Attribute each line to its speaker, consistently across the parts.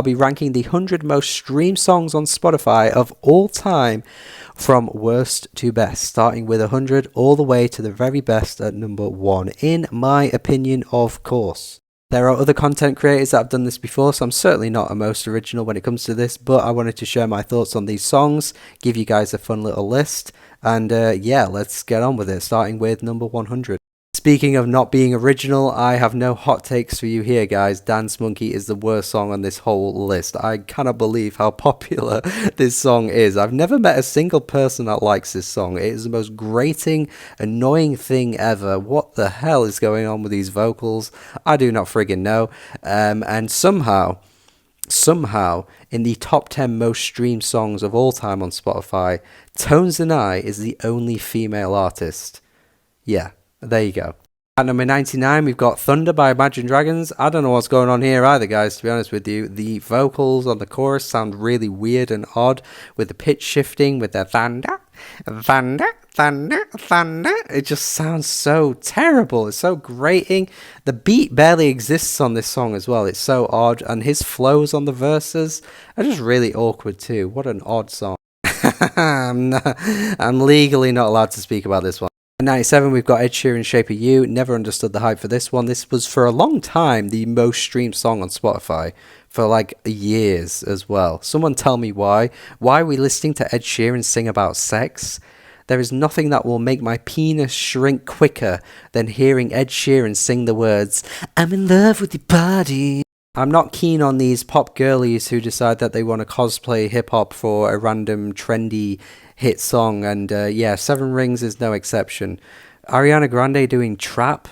Speaker 1: I'll be ranking the 100 most streamed songs on Spotify of all time from worst to best, starting with 100 all the way to the very best at number 1, in my opinion, of course. There are other content creators that have done this before, so I'm certainly not a most original when it comes to this, but I wanted to share my thoughts on these songs, give you guys a fun little list, and yeah, let's get on with it, starting with number 100. Speaking of not being original, I have no hot takes for you here, guys. Dance Monkey is the worst song on this whole list. I cannot believe how popular this song is. I've never met a single person that likes this song. It is the most grating, annoying thing ever. What the hell is going on with these vocals? I do not friggin' know. And somehow, in the top 10 most streamed songs of all time on Spotify, Tones and I is the only female artist. Yeah. There you go. At number 99, we've got Thunder by Imagine Dragons. I don't know what's going on here either, guys, to be honest with you. The vocals on the chorus sound really weird and odd, with the pitch shifting, with the thunder, thunder, thunder, thunder. It just sounds so terrible. It's so grating. The beat barely exists on this song as well. It's so odd, and his flows on the verses are just really awkward too. What an odd song. I'm legally not allowed to speak about this one. At 97, we've got Ed Sheeran's Shape of You. Never understood the hype for this one. This was for a long time the most streamed song on Spotify for like years as well. Someone tell me why. Why are we listening to Ed Sheeran sing about sex? There is nothing that will make my penis shrink quicker than hearing Ed Sheeran sing the words, "I'm in love with your body." I'm not keen on these pop girlies who decide that they want to cosplay hip-hop for a random trendy hit song, and yeah, Seven Rings is no exception. Ariana Grande doing trap?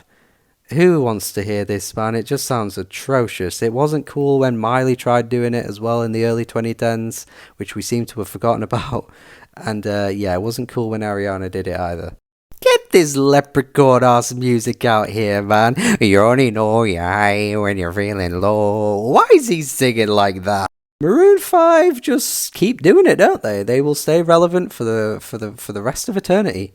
Speaker 1: Who wants to hear this, man? It just sounds atrocious. It wasn't cool when Miley tried doing it as well in the early 2010s, which we seem to have forgotten about, and yeah, it wasn't cool when Ariana did it either. Get this leprechaun-ass music out here, man. You only know you're high when you're feeling low. Why is he singing like that? Maroon 5 just keep doing it, don't they? They will stay relevant for the rest of eternity.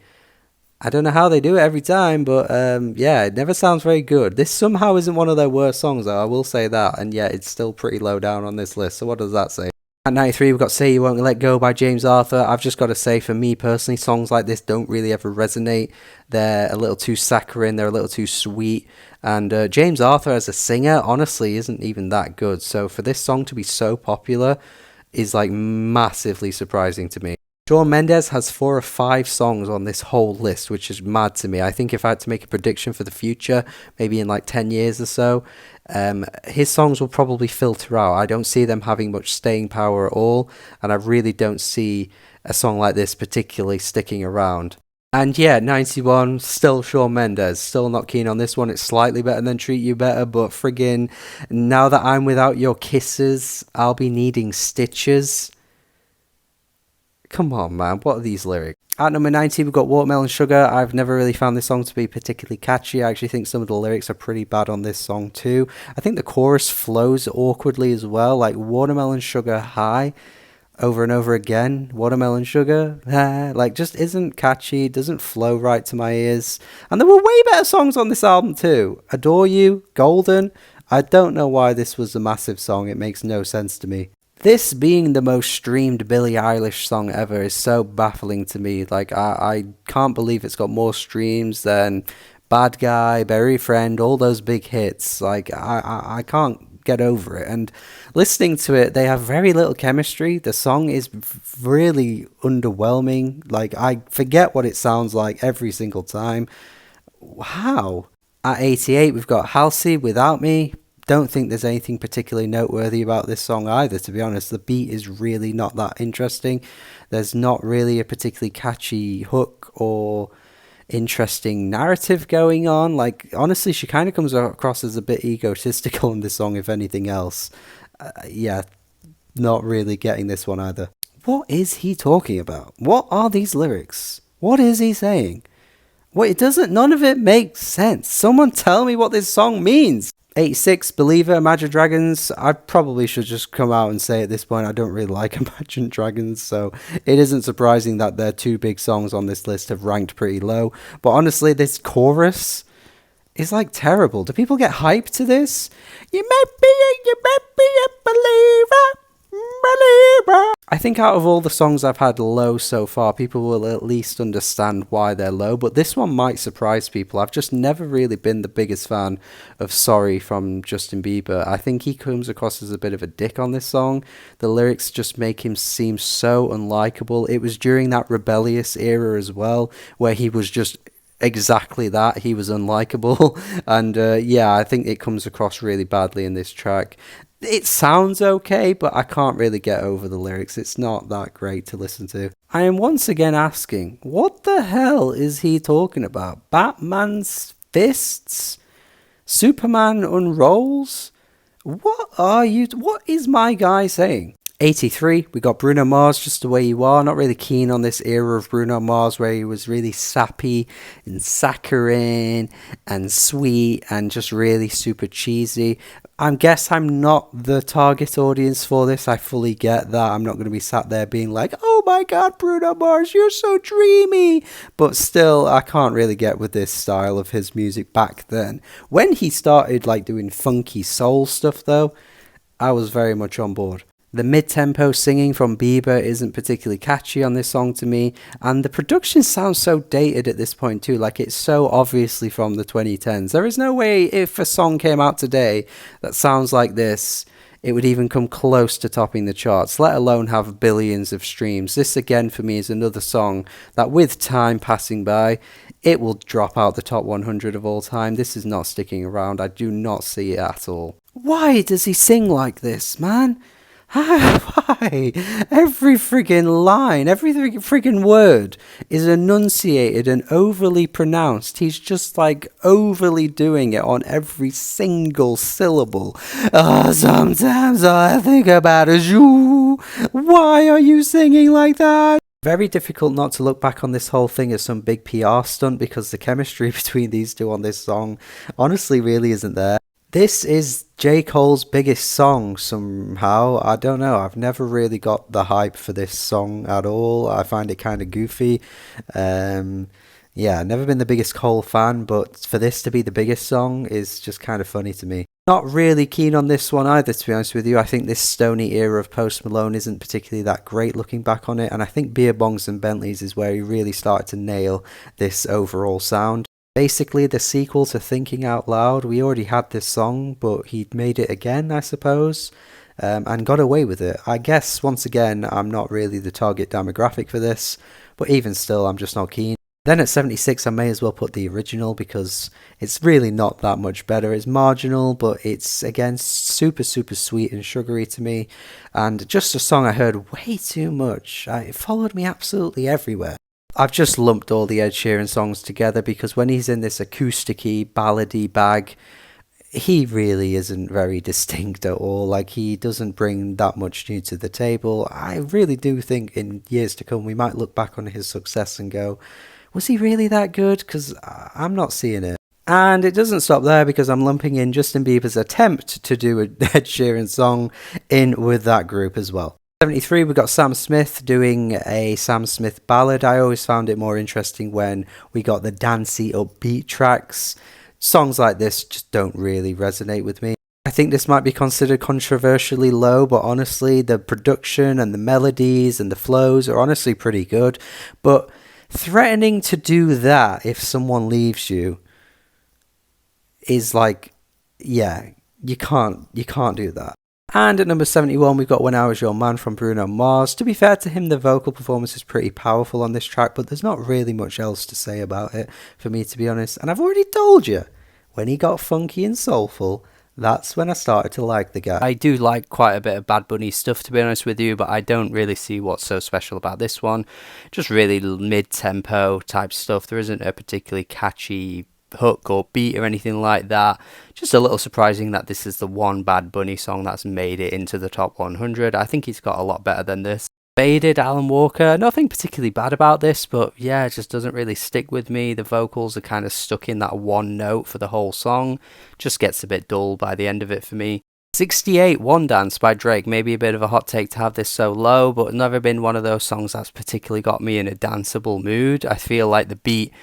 Speaker 1: I don't know how they do it every time, but yeah, it never sounds very good. This somehow isn't one of their worst songs, though, I will say that, and yeah, it's still pretty low down on this list, so what does that say? At 93, we've got Say You Won't Let Go by James Arthur. I've just got to say, for me personally, songs like this don't really ever resonate. They're a little too saccharine, they're a little too sweet, and James Arthur as a singer, honestly, isn't even that good. So for this song to be so popular is like massively surprising to me. Shawn Mendes has 4 or 5 songs on this whole list, which is mad to me. I think if I had to make a prediction for the future, maybe in like 10 years or so, his songs will probably filter out. I don't see them having much staying power at all, and I really don't see a song like this particularly sticking around. And yeah, 91, still Shawn Mendes. Still not keen on this one. It's slightly better than Treat You Better, but friggin' Now That I'm Without Your Kisses, I'll Be Needing Stitches. Come on, man, what are these lyrics? At number 90, we've got Watermelon Sugar. I've never really found this song to be particularly catchy. I actually think some of the lyrics are pretty bad on this song too. I think the chorus flows awkwardly as well, like Watermelon Sugar High, over and over again. Watermelon Sugar High, like just isn't catchy, doesn't flow right to my ears. And there were way better songs on this album too. Adore You, Golden. I don't know why this was a massive song. It makes no sense to me. This being the most streamed Billie Eilish song ever is so baffling to me. Like, I can't believe it's got more streams than Bad Guy, Berry Friend, all those big hits. Like, I can't get over it. And listening to it, they have very little chemistry. The song is really underwhelming. Like, I forget what it sounds like every single time. How? At 88, we've got Halsey, Without Me. Don't think there's anything particularly noteworthy about this song either, to be honest. The beat is really not that interesting. There's not really a particularly catchy hook or interesting narrative going on. Like, honestly, she kind of comes across as a bit egotistical in this song, if anything else. Yeah, not really getting this one either. What is he talking about? What are these lyrics? What is he saying? None of it makes sense. Someone tell me what this song means. 86, Believer, Imagine Dragons. I probably should just come out and say at this point I don't really like Imagine Dragons, so it isn't surprising that their 2 big songs on this list have ranked pretty low. But honestly, this chorus is like terrible. Do people get hyped to this? You may be a believer. I think out of all the songs I've had low so far, people will at least understand why they're low, but this one might surprise people. I've just never really been the biggest fan of Sorry from Justin Bieber. I think he comes across as a bit of a dick on this song. The lyrics just make him seem so unlikable. It was during that rebellious era as well, where he was just exactly that. He was unlikable. And yeah, I think it comes across really badly in this track. It sounds okay, but I can't really get over the lyrics. It's not that great to listen to. I am once again asking, what the hell is he talking about? Batman's fists? Superman unrolls? What is my guy saying? 83, we got Bruno Mars, Just the Way You Are. Not really keen on this era of Bruno Mars where he was really sappy and saccharine and sweet and just really super cheesy. I guess I'm not the target audience for this. I fully get that. I'm not going to be sat there being like, oh my god, Bruno Mars, you're so dreamy. But still, I can't really get with this style of his music back then. When he started like doing funky soul stuff though, I was very much on board. The mid-tempo singing from Bieber isn't particularly catchy on this song to me, and the production sounds so dated at this point too, like it's so obviously from the 2010s. There is no way if a song came out today that sounds like this, it would even come close to topping the charts, let alone have billions of streams. This again for me is another song that with time passing by, it will drop out the top 100 of all time. This is not sticking around. I do not see it at all. Why does he sing like this, man? Why? Every friggin' line, every friggin' word is enunciated and overly pronounced. He's just like overly doing it on every single syllable. Sometimes all I think about is you. Why are you singing like that? Very difficult not to look back on this whole thing as some big PR stunt because the chemistry between these two on this song honestly really isn't there. This is J. Cole's biggest song somehow. I don't know. I've never really got the hype for this song at all. I find it kind of goofy. Yeah, never been the biggest Cole fan, but for this to be the biggest song is just kind of funny to me. Not really keen on this one either, to be honest with you. I think this stony era of Post Malone isn't particularly that great looking back on it, and I think Beer Bongs and Bentleys is where he really started to nail this overall sound. Basically, the sequel to Thinking Out Loud, we already had this song, but he made it again, I suppose, and got away with it. I guess, once again, I'm not really the target demographic for this, but even still, I'm just not keen. Then at 76, I may as well put the original, because it's really not that much better. It's marginal, but it's, again, super, super sweet and sugary to me, and just a song I heard way too much. It followed me absolutely everywhere. I've just lumped all the Ed Sheeran songs together because when he's in this acousticy, ballady bag, he really isn't very distinct at all. Like, he doesn't bring that much new to the table. I really do think in years to come we might look back on his success and go, was he really that good? Because I'm not seeing it. And it doesn't stop there because I'm lumping in Justin Bieber's attempt to do an Ed Sheeran song in with that group as well. 73, we got Sam Smith doing a Sam Smith ballad. I always found it more interesting when we got the dancey upbeat tracks. Songs like this just don't really resonate with me. I think this might be considered controversially low, but honestly the production and the melodies and the flows are honestly pretty good. But threatening to do that if someone leaves you is like, yeah, you can't do that. And at number 71, we've got When I Was Your Man from Bruno Mars. To be fair to him, the vocal performance is pretty powerful on this track, but there's not really much else to say about it, for me to be honest. And I've already told you, when he got funky and soulful, that's when I started to like the guy. I do like quite a bit of Bad Bunny stuff, to be honest with you, but I don't really see what's so special about this one. Just really mid-tempo type stuff. There isn't a particularly catchy hook or beat or anything like that. Just a little surprising that this is the one Bad Bunny song that's made it into the top 100. I think he's got a lot better than this. Faded, Alan Walker, nothing particularly bad about this, but yeah, it just doesn't really stick with me. The vocals are kind of stuck in that one note for the whole song. Just gets a bit dull by the end of it for me. 68, One Dance by Drake. Maybe a bit of a hot take to have this so low, but never been one of those songs that's particularly got me in a danceable mood. I feel like the beat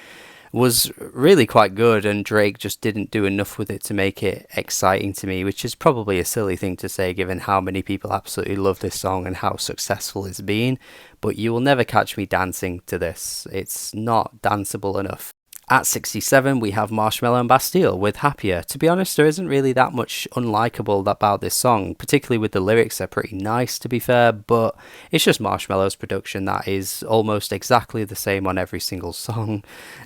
Speaker 1: was really quite good, and Drake just didn't do enough with it to make it exciting to me, which is probably a silly thing to say given how many people absolutely love this song and how successful it's been. But you will never catch me dancing to this. It's not danceable enough. At 67, we have Marshmello and Bastille with Happier. To be honest, there isn't really that much unlikable about this song, particularly with the lyrics. They're pretty nice, to be fair, but it's just Marshmello's production that is almost exactly the same on every single song.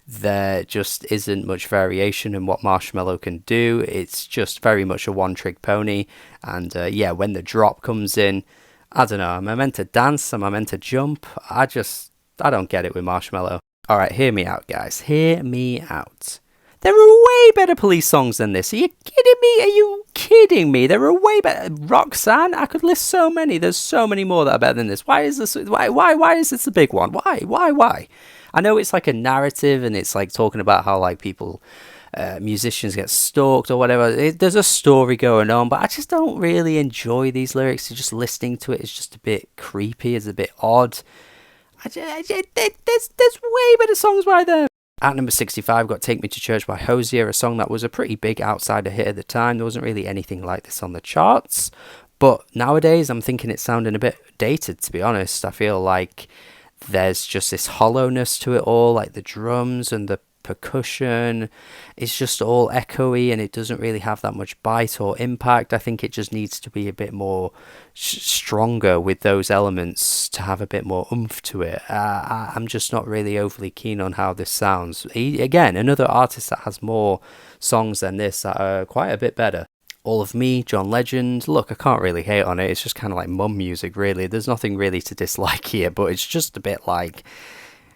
Speaker 1: There just isn't much variation in what Marshmello can do. It's just very much a one-trick pony, and yeah, when the drop comes in, I don't know, am I meant to dance? Am I meant to jump? I don't get it with Marshmello. Alright, hear me out, guys. Hear me out. There are way better Police songs than this. Are you kidding me? Are you kidding me? There are way better. Roxanne? I could list so many. There's so many more that are better than this. Why is this? Why is this the big one? Why? I know it's like a narrative and it's like talking about how like people, musicians get stalked or whatever. There's a story going on, but I just don't really enjoy these lyrics. Just listening to it is just a bit creepy. It's a bit odd. There's way better songs by them. At number 65, got Take Me to Church by Hozier, a song that was a pretty big outsider hit at the time. There wasn't really anything like this on the charts. But nowadays, I'm thinking it's sounding a bit dated, to be honest. I feel like there's just this hollowness to it all, like the drums and the percussion. It's just all echoey and it doesn't really have that much bite or impact. I think it just needs to be a bit more stronger with those elements to have a bit more oomph to it. I'm just not really overly keen on how this sounds. Again, another artist that has more songs than this that are quite a bit better. All of Me, John Legend. Look, I can't really hate on it. It's just kind of like mum music, really. There's nothing really to dislike here, but it's just a bit like,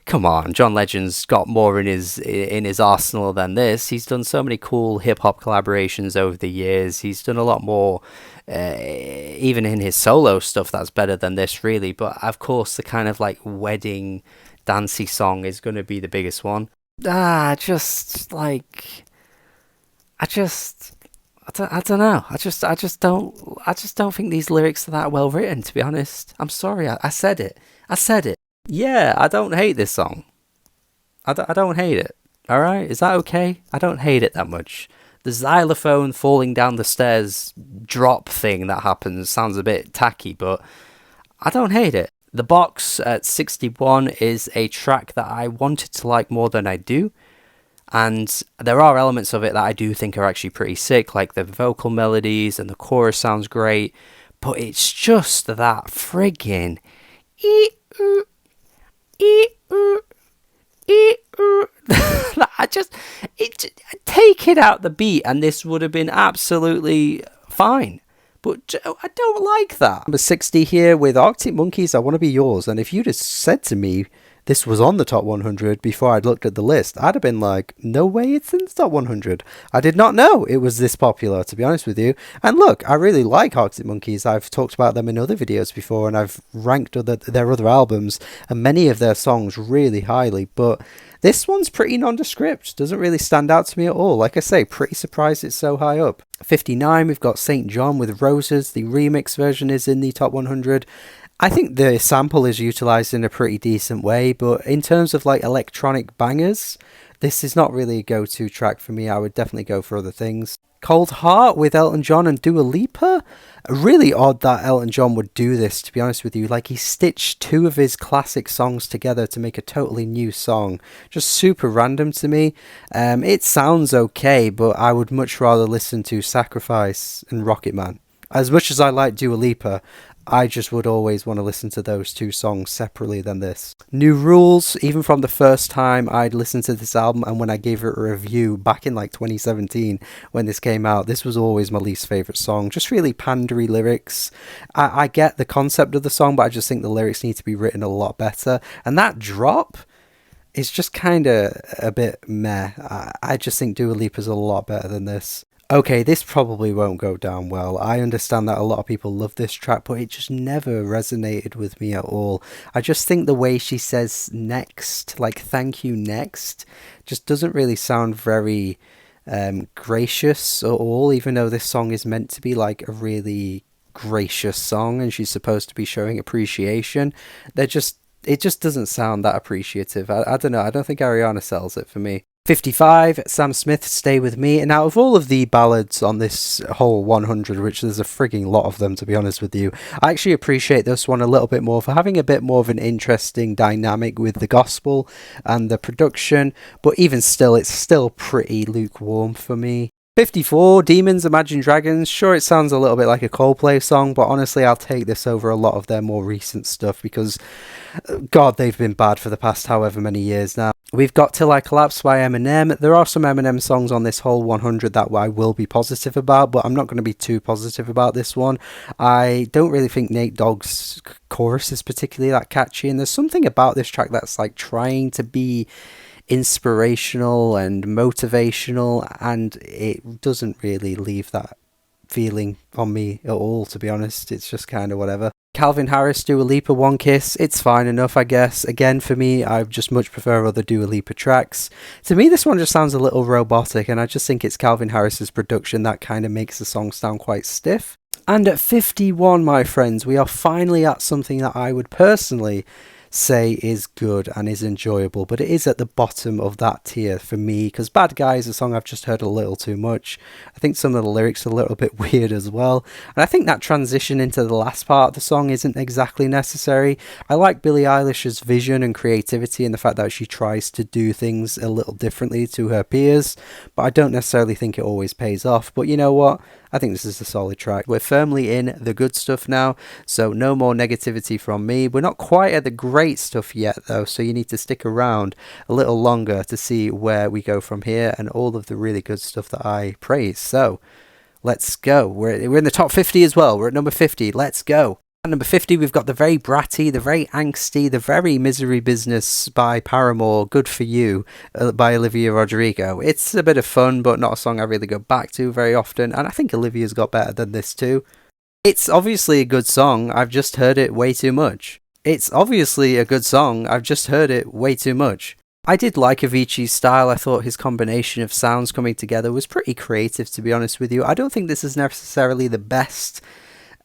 Speaker 1: come on, John Legend's got more in his arsenal than this. He's done so many cool hip-hop collaborations over the years. He's done a lot more, even in his solo stuff, that's better than this, really. But, of course, the kind of, like, wedding dancey song is going to be the biggest one. I don't know. I just don't think these lyrics are that well written, to be honest. I'm sorry. I said it. Yeah, I don't hate this song. I don't hate it. Alright? Is that okay? I don't hate it that much. The xylophone falling down the stairs drop thing that happens sounds a bit tacky, but I don't hate it. The Box at 61 is a track that I wanted to like more than I do. And there are elements of it that I do think are actually pretty sick, like the vocal melodies and the chorus sounds great. But it's just that friggin' take it out the beat and this would have been absolutely fine. But I don't like that. Number 60 here with Arctic Monkeys, I Want to Be Yours. And if you'd have said to me this was on the top 100 before I'd looked at the list, I'd have been like, no way it's in the top 100. I did not know it was this popular, to be honest with you. And look, I really like Arctic Monkeys. I've talked about them in other videos before, and I've ranked their other albums and many of their songs really highly. But this one's pretty nondescript. Doesn't really stand out to me at all. Like I say, pretty surprised it's so high up. 59, we've got St. John with Roses. The remix version is in the top 100. I think the sample is utilised in a pretty decent way, but in terms of like electronic bangers, this is not really a go-to track for me. I would definitely go for other things. Cold Heart with Elton John and Dua Lipa. Really odd that Elton John would do this, to be honest with you. Like, he stitched two of his classic songs together to make a totally new song. Just super random to me. It sounds okay, but I would much rather listen to Sacrifice and Rocket Man. As much as I like Dua Lipa, I just would always want to listen to those two songs separately than this. New Rules, even from the first time I'd listened to this album and when I gave it a review back in like 2017 when this came out, this was always my least favourite song. Just really pandery lyrics. I get the concept of the song, but I just think the lyrics need to be written a lot better. And that drop is just kind of a bit meh. I just think Dua Lipa's a lot better than this. Okay, this probably won't go down well. I understand that a lot of people love this track, but it just never resonated with me at all. I just think the way she says next, like thank you next, just doesn't really sound very gracious at all, even though this song is meant to be like a really gracious song and she's supposed to be showing appreciation. It just doesn't sound that appreciative. I don't know. I don't think Ariana sells it for me. 55, Sam Smith, Stay With Me. And out of all of the ballads on this whole 100, which there's a frigging lot of them to be honest with you, I actually appreciate this one a little bit more for having a bit more of an interesting dynamic with the gospel and the production. But even still, it's still pretty lukewarm for me. 54, Demons, Imagine Dragons. Sure, it sounds a little bit like a Coldplay song, but honestly, I'll take this over a lot of their more recent stuff because, God, they've been bad for the past however many years now. We've got Till I Collapse by Eminem. There are some Eminem songs on this whole 100 that I will be positive about, but I'm not going to be too positive about this one. I don't really think Nate Dogg's chorus is particularly that catchy, and there's something about this track that's like trying to be inspirational and motivational, and it doesn't really leave that feeling on me at all, to be honest. It's just kind of whatever. Calvin Harris, Dua Lipa, One Kiss. It's fine enough, I guess. Again, for me, I just much prefer other Dua Lipa tracks. To me, this one just sounds a little robotic, and I just think it's Calvin Harris's production that kind of makes the song sound quite stiff. And at 51, my friends, we are finally at something that I would personally say is good and is enjoyable, but it is at the bottom of that tier for me because Bad Guy is a song I've just heard a little too much. I think some of the lyrics are a little bit weird as well, and I think that transition into the last part of the song isn't exactly necessary. I like Billie Eilish's vision and creativity and the fact that she tries to do things a little differently to her peers, but I don't necessarily think it always pays off. But you know what? I think this is a solid track. We're firmly in the good stuff now, so no more negativity from me. We're not quite at the great stuff yet, though, so you need to stick around a little longer to see where we go from here and all of the really good stuff that I praise. So, let's go. We're in the top 50 as well. We're at number 50. Let's go. At number 50, we've got the very bratty, the very angsty, the very Misery Business by Paramore, Good For You, by Olivia Rodrigo. It's a bit of fun, but not a song I really go back to very often, and I think Olivia's got better than this too. It's obviously a good song, I've just heard it way too much. It's obviously a good song, I've just heard it way too much. I did like Avicii's style. I thought his combination of sounds coming together was pretty creative, to be honest with you. I don't think this is necessarily the best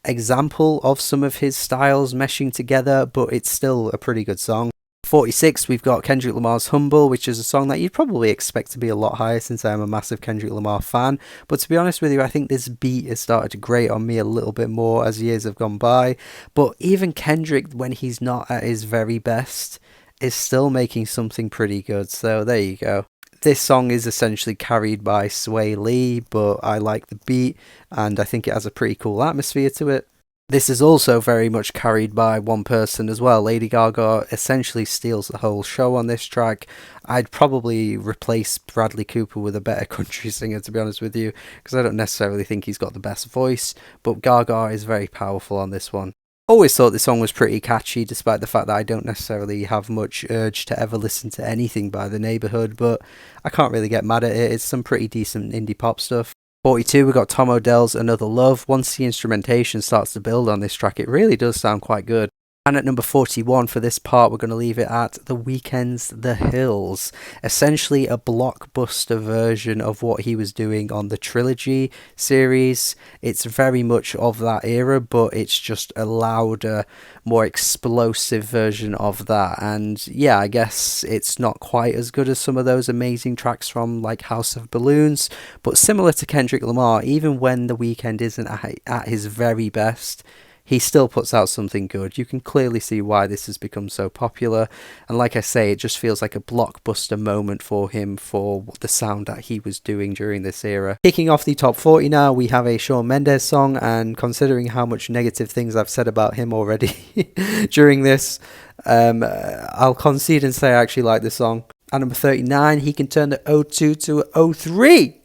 Speaker 1: example of some of his styles meshing together, but it's still a pretty good song. 46, we've got Kendrick Lamar's Humble, which is a song that you'd probably expect to be a lot higher since I'm a massive Kendrick Lamar fan. But to be honest with you, I think this beat has started to grate on me a little bit more as years have gone by. But even Kendrick, when he's not at his very best, is still making something pretty good. So there you go. This song is essentially carried by Sway Lee, but I like the beat and I think it has a pretty cool atmosphere to it. This is also very much carried by one person as well. Lady Gaga essentially steals the whole show on this track. I'd probably replace Bradley Cooper with a better country singer, to be honest with you, because I don't necessarily think he's got the best voice, but Gaga is very powerful on this one. Always thought this song was pretty catchy, despite the fact that I don't necessarily have much urge to ever listen to anything by The Neighbourhood, but I can't really get mad at it. It's some pretty decent indie pop stuff. 42, we got Tom Odell's Another Love. Once the instrumentation starts to build on this track, it really does sound quite good. And at number 41 for this part, we're going to leave it at The Weeknd's The Hills. Essentially a blockbuster version of what he was doing on the Trilogy series. It's very much of that era, but it's just a louder, more explosive version of that. And yeah, I guess it's not quite as good as some of those amazing tracks from like House of Balloons, but similar to Kendrick Lamar, even when The Weeknd isn't at his very best, he still puts out something good. You can clearly see why this has become so popular. And like I say, it just feels like a blockbuster moment for him for the sound that he was doing during this era. Kicking off the top 40 now, we have a Shawn Mendes song. And considering how much negative things I've said about him already during this, I'll concede and say I actually like this song. At number 39, he can turn the 02 to 03.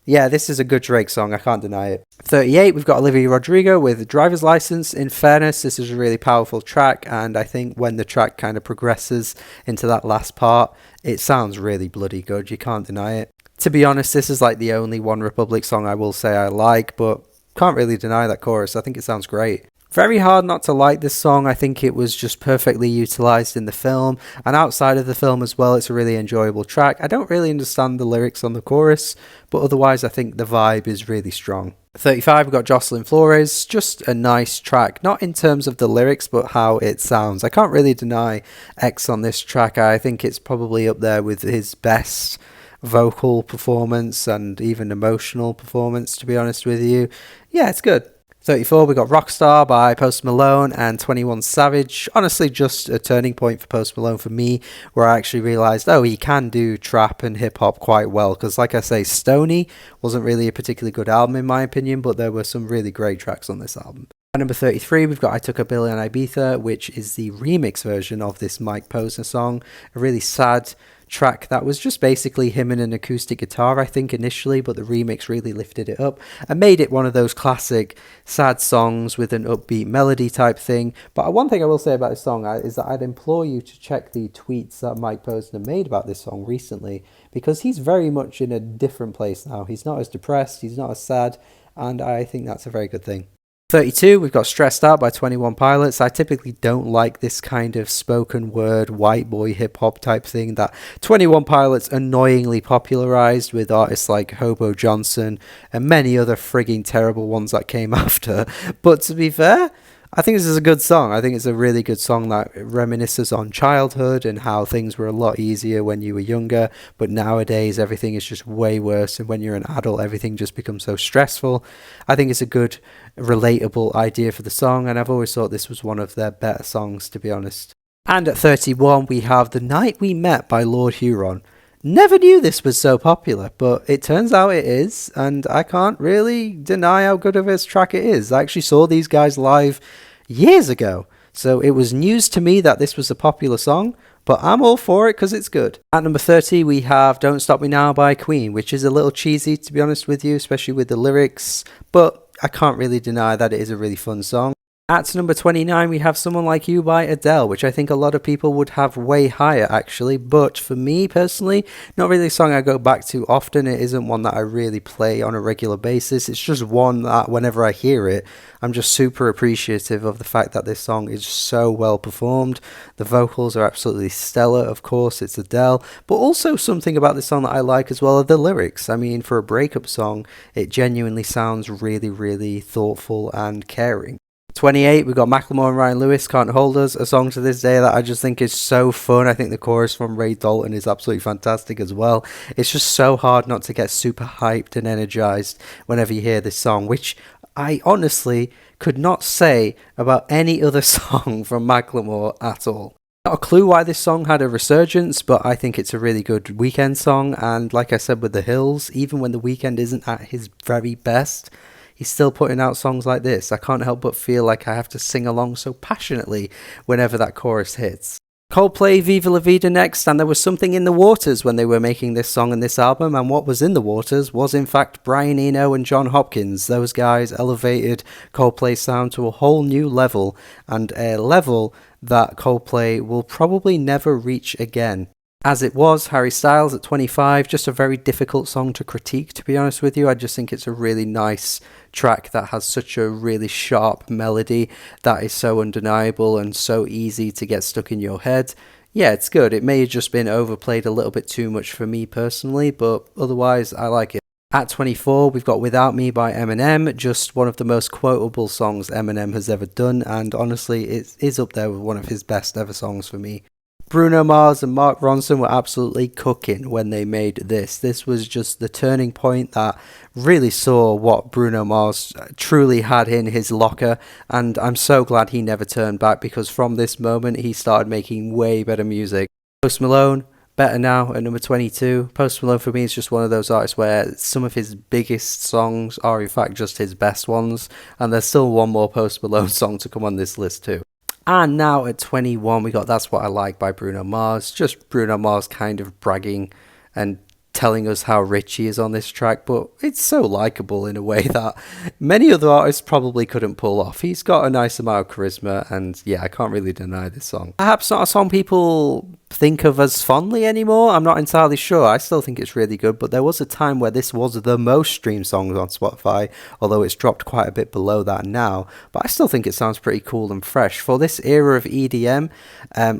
Speaker 1: Yeah, this is a good Drake song, I can't deny it. 38, we've got Olivia Rodrigo with Driver's License. In fairness, this is a really powerful track, and I think when the track kind of progresses into that last part, it sounds really bloody good, you can't deny it. To be honest, this is like the only One Republic song I will say I like, but can't really deny that chorus, I think it sounds great. Very hard not to like this song. I think it was just perfectly utilised in the film, and outside of the film as well, it's a really enjoyable track. I don't really understand the lyrics on the chorus, but otherwise I think the vibe is really strong. 35, we've got Jocelyn Flores, just a nice track, not in terms of the lyrics, but how it sounds. I can't really deny X on this track. I think it's probably up there with his best vocal performance and even emotional performance, to be honest with you. Yeah, it's good. 34, we got Rockstar by Post Malone and 21 Savage. Honestly, just a turning point for Post Malone for me, where I actually realised, oh, he can do trap and hip-hop quite well. Because like I say, Stoney wasn't really a particularly good album in my opinion, but there were some really great tracks on this album. At number 33, we've got I Took a Bill in Ibiza, which is the remix version of this Mike Posner song. A really sad track that was just basically him and an acoustic guitar, I think, initially, but the remix really lifted it up and made it one of those classic sad songs with an upbeat melody type thing. But one thing I will say about this song is that I'd implore you to check the tweets that Mike Posner made about this song recently, because he's very much in a different place now. He's not as depressed, he's not as sad, and I think that's a very good thing. 32, we've got Stressed Out by 21 Pilots. I typically don't like this kind of spoken word, white boy hip hop type thing that 21 Pilots annoyingly popularized with artists like Hobo Johnson and many other frigging terrible ones that came after. But to be fair, I think this is a good song. I think it's a really good song that reminisces on childhood and how things were a lot easier when you were younger, but nowadays everything is just way worse, and when you're an adult everything just becomes so stressful. I think it's a good, relatable idea for the song, and I've always thought this was one of their better songs, to be honest. And at 31 we have The Night We Met by Lord Huron. Never knew this was so popular, but it turns out it is, and I can't really deny how good of a track it is. I actually saw these guys live years ago, so it was news to me that this was a popular song, but I'm all for it because it's good. At number 30, we have Don't Stop Me Now by Queen, which is a little cheesy, to be honest with you, especially with the lyrics, but I can't really deny that it is a really fun song. At number 29, we have Someone Like You by Adele, which I think a lot of people would have way higher, actually. But for me, personally, not really a song I go back to often. It isn't one that I really play on a regular basis. It's just one that whenever I hear it, I'm just super appreciative of the fact that this song is so well performed. The vocals are absolutely stellar, of course, it's Adele. But also something about this song that I like as well are the lyrics. I mean, for a breakup song, it genuinely sounds really, really thoughtful and caring. 28, we've got Macklemore and Ryan Lewis, Can't Hold Us, a song to this day that I just think is so fun. I think the chorus from Ray Dalton is absolutely fantastic as well. It's just so hard not to get super hyped and energized whenever you hear this song, which I honestly could not say about any other song from Macklemore at all. Not a clue why this song had a resurgence, but I think it's a really good Weeknd song, and like I said with The Hills, even when The Weeknd isn't at his very best, he's still putting out songs like this. I can't help but feel like I have to sing along so passionately whenever that chorus hits. Coldplay, Viva La Vida next, and there was something in the waters when they were making this song and this album, and what was in the waters was in fact Brian Eno and John Hopkins. Those guys elevated Coldplay's sound to a whole new level, and a level that Coldplay will probably never reach again. As it was, Harry Styles at 25, just a very difficult song to critique, to be honest with you. I just think it's a really nice track that has such a really sharp melody that is so undeniable and so easy to get stuck in your head. Yeah, it's good. It may have just been overplayed a little bit too much for me personally, but otherwise I like it. At 24, we've got Without Me by Eminem, just one of the most quotable songs Eminem has ever done, and honestly it is up there with one of his best ever songs for me. Bruno Mars and Mark Ronson were absolutely cooking when they made this. This was just the turning point that really saw what Bruno Mars truly had in his locker, and I'm so glad he never turned back, because from this moment he started making way better music. Post Malone, Better Now at number 22. Post Malone for me is just one of those artists where some of his biggest songs are in fact just his best ones, and there's still one more Post Malone song to come on this list too. And now at 21, we got That's What I Like by Bruno Mars. Just Bruno Mars kind of bragging and telling us how rich he is on this track, but it's so likable in a way that many other artists probably couldn't pull off. He's got a nice amount of charisma, and yeah, I can't really deny this song. Perhaps not a song people think of as fondly anymore. I'm not entirely sure. I still think it's really good, but there was a time where this was the most streamed songs on Spotify, although it's dropped quite a bit below that now. But I still think it sounds pretty cool and fresh. For this era of EDM,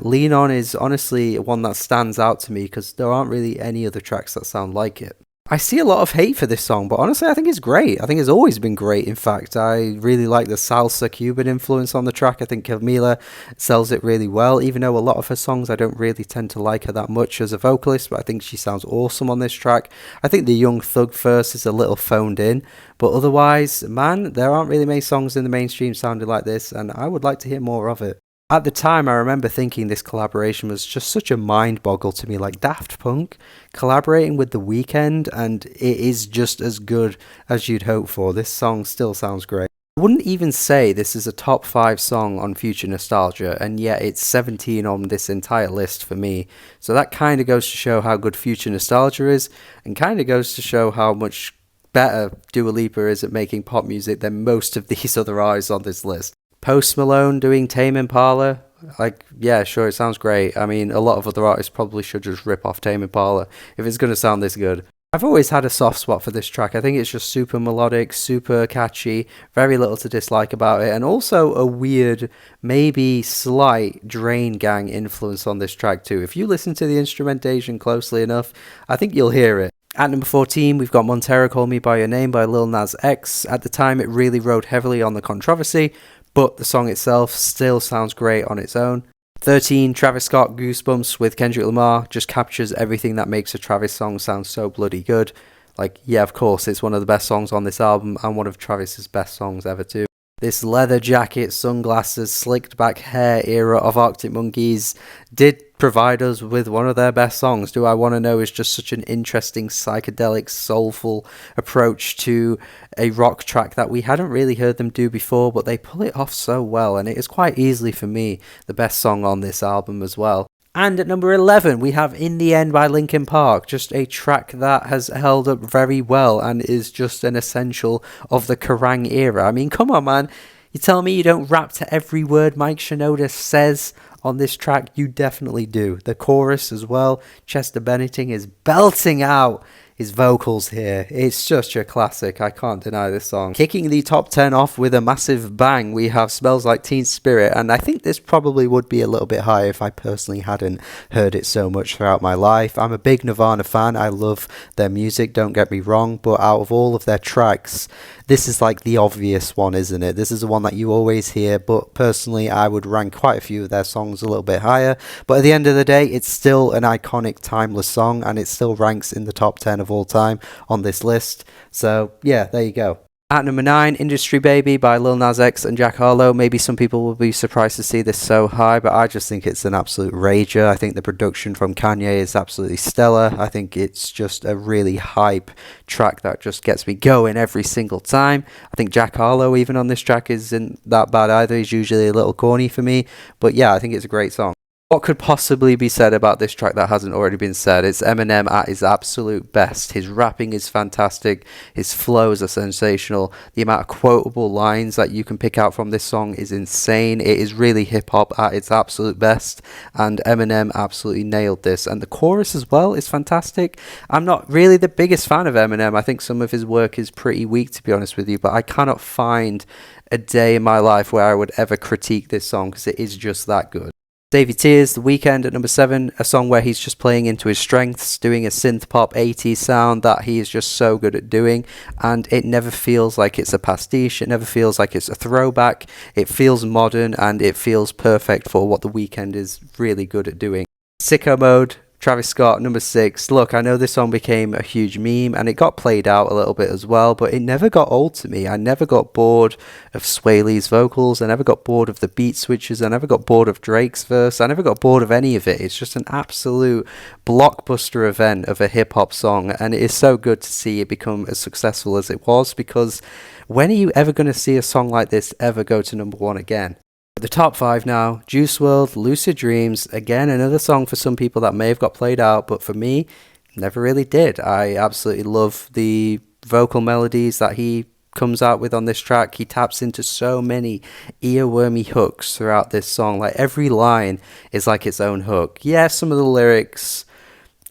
Speaker 1: Lean On is honestly one that stands out to me, because there aren't really any other tracks that sound like it. I see a lot of hate for this song, but honestly, I think it's great. I think it's always been great. In fact, I really like the salsa Cuban influence on the track. I think Camila sells it really well, even though a lot of her songs I don't really tend to like her that much as a vocalist, but I think she sounds awesome on this track. I think the Young Thug verse is a little phoned in, but otherwise, man, there aren't really many songs in the mainstream sounding like this, and I would like to hear more of it. At the time, I remember thinking this collaboration was just such a mind boggle to me, like Daft Punk collaborating with The Weeknd, and it is just as good as you'd hope for. This song still sounds great. I wouldn't even say this is a top 5 song on Future Nostalgia, and yet it's 17 on this entire list for me. So that kind of goes to show how good Future Nostalgia is, and kind of goes to show how much better Dua Lipa is at making pop music than most of these other artists on this list. Post Malone doing Tame Impala, like, yeah, sure, it sounds great. I mean, a lot of other artists probably should just rip off Tame Impala if it's going to sound this good. I've always had a soft spot for this track. I think it's just super melodic, super catchy, very little to dislike about it, and also a weird, maybe slight Drain Gang influence on this track too. If you listen to the instrumentation closely enough, I think you'll hear it. At number 14, we've got Montero Call Me By Your Name by Lil Nas X. At the time, it really rode heavily on the controversy, but the song itself still sounds great on its own. 13, Travis Scott Goosebumps with Kendrick Lamar just captures everything that makes a Travis song sound so bloody good. Like, yeah, of course, it's one of the best songs on this album and one of Travis's best songs ever too. This leather jacket, sunglasses, slicked back hair era of Arctic Monkeys did provide us with one of their best songs. Do I Want to Know is just such an interesting, psychedelic, soulful approach to a rock track that we hadn't really heard them do before, but they pull it off so well, and it is quite easily, for me, the best song on this album as well. And at number 11, we have In the End by Linkin Park, just a track that has held up very well and is just an essential of the Kerrang era. I mean, come on, man. You tell me you don't rap to every word Mike Shinoda says on this track? You definitely do. The chorus as well, Chester Bennington is belting out his vocals here. It's just a classic. I can't deny this song. Kicking the top 10 off with a massive bang, we have Smells Like Teen Spirit, and I think this probably would be a little bit higher if I personally hadn't heard it so much throughout my life. I'm a big Nirvana fan. I love their music, don't get me wrong, but out of all of their tracks, this is like the obvious one, isn't it? This is the one that you always hear, but personally I would rank quite a few of their songs a little bit higher. But at the end of the day, it's still an iconic, timeless song, and it still ranks in the top 10 of all time on this list. So yeah, there you go. At number 9, Industry Baby by Lil Nas X and Jack Harlow. Maybe some people will be surprised to see this so high, but I just think it's an absolute rager. I think the production from Kanye is absolutely stellar. I think it's just a really hype track that just gets me going every single time. I think Jack Harlow, even on this track, isn't that bad either. He's usually a little corny for me, but yeah, I think it's a great song. What could possibly be said about this track that hasn't already been said? It's Eminem at his absolute best. His rapping is fantastic. His flows are sensational. The amount of quotable lines that you can pick out from this song is insane. It is really hip-hop at its absolute best, and Eminem absolutely nailed this. And the chorus as well is fantastic. I'm not really the biggest fan of Eminem. I think some of his work is pretty weak, to be honest with you, but I cannot find a day in my life where I would ever critique this song because it is just that good. Davey Tears, The Weeknd at number 7, a song where he's just playing into his strengths, doing a synth pop 80s sound that he is just so good at doing, and it never feels like it's a pastiche, it never feels like it's a throwback, it feels modern, and it feels perfect for what The Weeknd is really good at doing. Sicko Mode, Travis Scott, number 6. Look, I know this song became a huge meme and it got played out a little bit as well, but it never got old to me. I never got bored of Sway Lee's vocals. I never got bored of the beat switches. I never got bored of Drake's verse. I never got bored of any of it. It's just an absolute blockbuster event of a hip-hop song, and it is so good to see it become as successful as it was, because when are you ever going to see a song like this ever go to number 1 again? The top 5 now, Juice WRLD, Lucid Dreams, again another song for some people that may have got played out, but for me, never really did. I absolutely love the vocal melodies that he comes out with on this track. He taps into so many earwormy hooks throughout this song, like every line is like its own hook. Yeah, some of the lyrics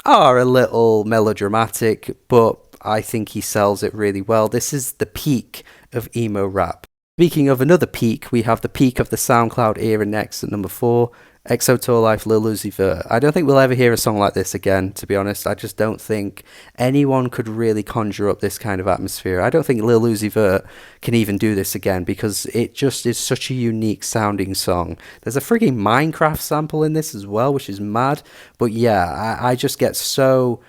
Speaker 1: are a little melodramatic, but I think he sells it really well. This is the peak of emo rap. Speaking of another peak, we have the peak of the SoundCloud era next at number 4. EXO Tour Life, Lil Uzi Vert. I don't think we'll ever hear a song like this again, to be honest. I just don't think anyone could really conjure up this kind of atmosphere. I don't think Lil Uzi Vert can even do this again because it just is such a unique sounding song. There's a freaking Minecraft sample in this as well, which is mad. But yeah, I just get so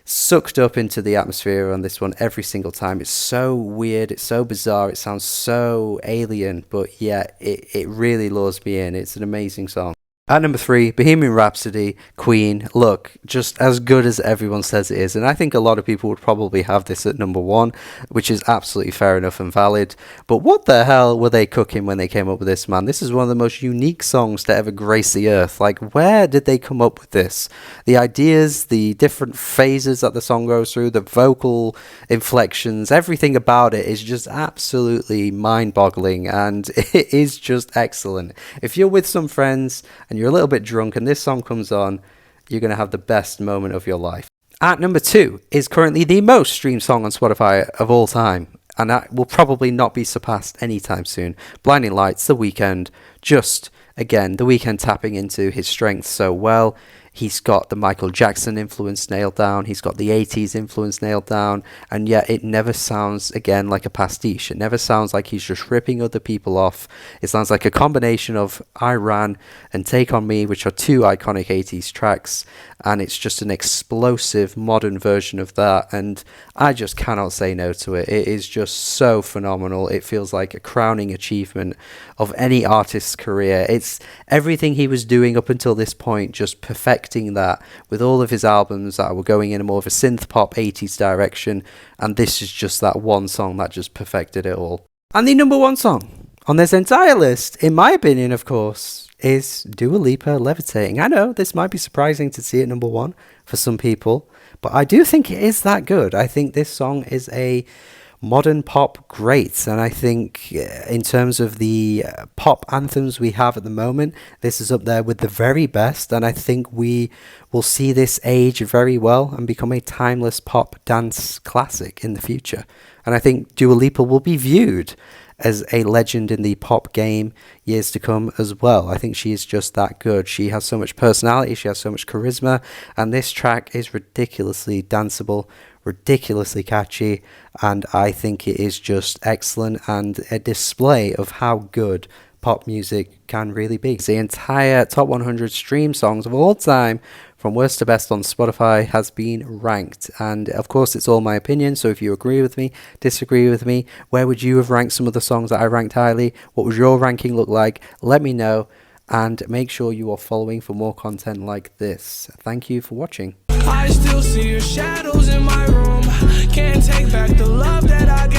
Speaker 1: sucked up into the atmosphere on this one every single time. It's so weird, it's so bizarre, it sounds so alien, but yeah, it really lures me in. It's an amazing song. At number 3, Bohemian Rhapsody, Queen. Look, just as good as everyone says it is, and I think a lot of people would probably have this at number 1, which is absolutely fair enough and valid. But what the hell were they cooking when they came up with this, man? This is one of the most unique songs to ever grace the earth. Like, where did they come up with this? The ideas, the different phases that the song goes through, the vocal inflections, everything about it is just absolutely mind-boggling, and it is just excellent. If you're with some friends and you're a little bit drunk and this song comes on, you're going to have the best moment of your life. At number 2 is currently the most streamed song on Spotify of all time, and that will probably not be surpassed anytime soon. Blinding Lights, The Weeknd, just, again, The Weeknd tapping into his strengths so well. He's got the Michael Jackson influence nailed down. He's got the 80s influence nailed down. And yet it never sounds, again, like a pastiche. It never sounds like he's just ripping other people off. It sounds like a combination of I Ran and Take On Me, which are 2 iconic 80s tracks. And it's just an explosive modern version of that. And I just cannot say no to it. It is just so phenomenal. It feels like a crowning achievement of any artist's career. It's everything he was doing up until this point, just perfecting that with all of his albums that were going in a more of a synth pop 80s direction, and this is just that one song that just perfected it all. And the number 1 song on this entire list, in my opinion, of course, is Dua Lipa, Levitating. I know this might be surprising to see it number 1 for some people, but I do think it is that good. I think this song is a modern pop great, and I think in terms of the pop anthems we have at the moment, this is up there with the very best, and I think we will see this age very well and become a timeless pop dance classic in the future. And I think Dua Lipa will be viewed as a legend in the pop game years to come as well. I think she is just that good. She has so much personality, she has so much charisma, and this track is ridiculously danceable, ridiculously catchy, and I think it is just excellent and a display of how good pop music can really be. The entire top 100 stream songs of all time from worst to best on Spotify has been ranked, and of course it's all my opinion, so if you agree with me, disagree with me, where would you have ranked some of the songs that I ranked highly? What would your ranking look like? Let me know, and make sure you are following for more content like this. Thank you for watching. I still see your shadows in my room. Can't take back the love that I gave.